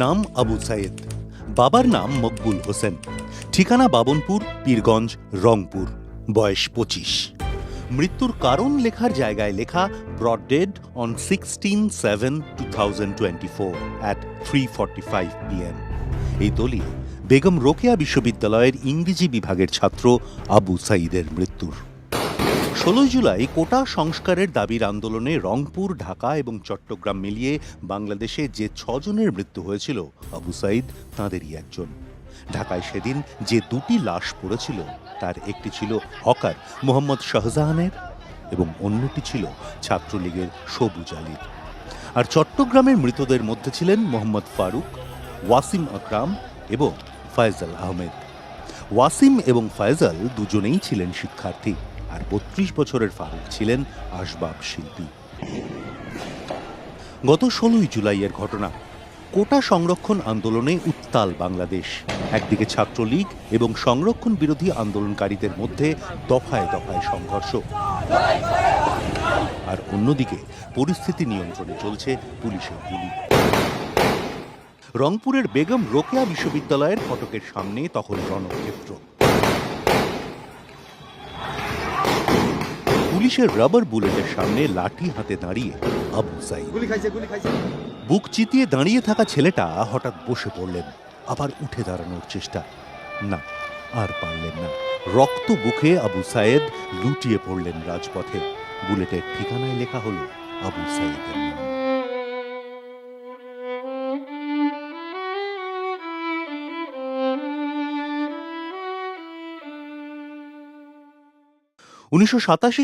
নাম আবু সাইদ, বাবার নাম মকবুল হোসেন, ঠিকানা বাবনপুর, পীরগঞ্জ, রংপুর, বয়স 25। মৃত্যুর কারণ লেখার জায়গায় লেখা broad dead on 16/7/2024 at 3:45 PM। এই দলিল বেগম রোকেয়া বিশ্ববিদ্যালয়ের ইংরেজি বিভাগের ছাত্র আবু সাইদের মৃত্যুর। 16 জুলাই কোটা সংস্কারের দাবির আন্দোলনে রংপুর, ঢাকা এবং চট্টগ্রাম মিলিয়ে বাংলাদেশে যে 6 জনের মৃত্যু হয়েছিল, আবু সাইদ তাঁদেরই একজন। ঢাকায় সেদিন যে 2টি লাশ পড়েছিল তার একটি ছিল হকার মোহাম্মদ শাহজাহানের এবং অন্যটি ছিল ছাত্রলীগের সবুজ আলীর। আর চট্টগ্রামের মৃতদের মধ্যে ছিলেন মোহাম্মদ ফারুক, ওয়াসিম আকরাম এবং ফয়জাল আহমেদ। ওয়াসিম এবং ফয়জাল দুজনেই ছিলেন শিক্ষার্থী, আর 32 বছরের ফারুক ছিলেন আসবাব শিল্পী। গত 16 জুলাইয়ের ঘটনা। কোটা সংরক্ষণ আন্দোলনে উত্তাল বাংলাদেশ। একদিকে ছাত্রলীগ এবং সংরক্ষণ বিরোধী আন্দোলনকারীদের মধ্যে দফায় দফায় সংঘর্ষ, আর অন্যদিকে পরিস্থিতি নিয়ন্ত্রণে চলছে পুলিশের গুলি। রংপুরের বেগম রোকেয়া বিশ্ববিদ্যালয়ের ফটকের সামনে তখন রণক্ষেত্র। পুলিশের রাবার বুলেটের সামনে লাঠি হাতে দাঁড়িয়ে আবু সাইদ। বুক চিতিয়ে দাঁড়িয়ে থাকা ছেলেটা হঠাৎ বসে পড়লেন, আবার উঠে দাঁড়ানোর চেষ্টা। না, আর পারলেন না। রক্ত বুকে আবু সাইদ লুটিয়ে পড়লেন রাজপথে। বুলেটের ঠিকানায় লেখা হলো আবু সাইদের নাম।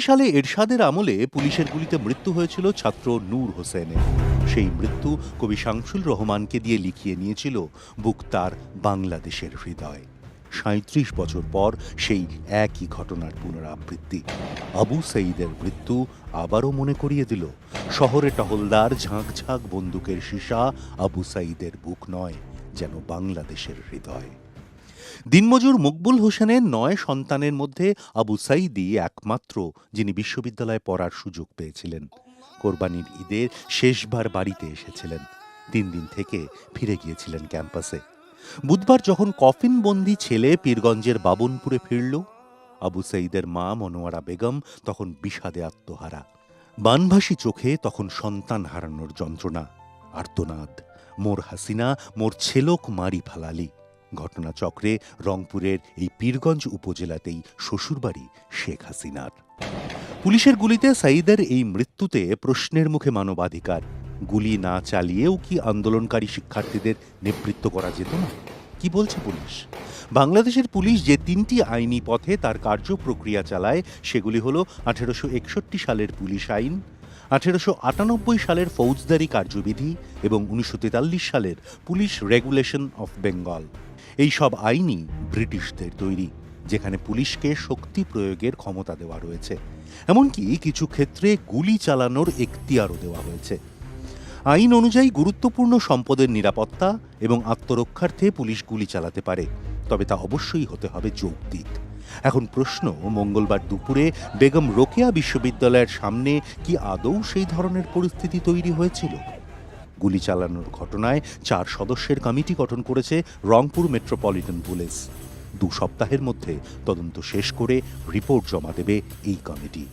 সালে এরশাদের আমলে পুলিশের গুলিতে মৃত্যু হয়েছিল ছাত্র নূর হোসেনের। সেই মৃত্যু কবি শামসুল রহমানকে দিয়ে লিখিয়ে নিয়েছিল বুক তার বাংলাদেশের হৃদয়। 37 বছর পর সেই একই ঘটনার পুনরাবৃত্তি। আবু সাইদের মৃত্যু আবারও মনে করিয়ে দিল, শহরে টহলদার ঝাঁক ঝাঁক বন্দুকের সীসা আবু সাইদের বুক নয়, যেন বাংলাদেশের হৃদয়। দিনমজুর মকবুল হোসেনের 9 সন্তানের মধ্যে আবু সাইদই একমাত্র যিনি বিশ্ববিদ্যালয়ে পড়ার সুযোগ পেয়েছিলেন। কোরবানির ঈদের শেষবার বাড়িতে এসেছিলেন। 3 দিন থেকে ফিরে গিয়েছিলেন ক্যাম্পাসে। বুধবার যখন কফিনবন্দি ছেলে পীরগঞ্জের বাবনপুরে ফিরল, আবু সাইদের মা মনোয়ারা বেগম তখন বিষাদে আত্মহারা। বানভাসী চোখে তখন সন্তান হারানোর যন্ত্রণা, আর্তনাদ। মোর হাসিনা, মোর ছেলক মারি ফালালি। ঘটনাচক্রে রংপুরের এই পীরগঞ্জ উপজেলাতেই শ্বশুরবাড়ি শেখ হাসিনার। পুলিশের গুলিতে সাইদের এই মৃত্যুতে প্রশ্নের মুখে মানবাধিকার। গুলি না চালিয়েও কি আন্দোলনকারী শিক্ষার্থীদের নেতৃত্ব করা যেত না? কি বলছে পুলিশ? বাংলাদেশের পুলিশ যে 3টি আইনি পথে তার কার্য প্রক্রিয়া চালায় সেগুলি হল 1861 সালের পুলিশ আইন, 1898 সালের ফৌজদারি কার্যবিধি এবং 1943 সালের পুলিশ রেগুলেশন অফ বেঙ্গল। এই সব আইনই ব্রিটিশদের তৈরি, যেখানে পুলিশকে শক্তি প্রয়োগের ক্ষমতা দেওয়া রয়েছে। এমনকি কিছু ক্ষেত্রে গুলি চালানোর এখতিয়ারও দেওয়া হয়েছে। আইন অনুযায়ী গুরুত্বপূর্ণ সম্পদের নিরাপত্তা এবং আত্মরক্ষার্থে পুলিশ গুলি চালাতে পারে, তবে তা অবশ্যই হতে হবে যৌক্তিক। এখন প্রশ্ন, মঙ্গলবার দুপুরে বেগম রোকেয়া বিশ্ববিদ্যালয়ের সামনে কি আদৌ সেই ধরনের পরিস্থিতি তৈরি হয়েছিল? গুলি চালানোর ঘটনায় 4 সদস্যের কমিটি গঠন করেছে রংপুর মেট্রোপলিটন পুলিশ। 2 সপ্তাহের মধ্যে তদন্ত শেষ করে রিপোর্ট জমা দেবে এই কমিটি।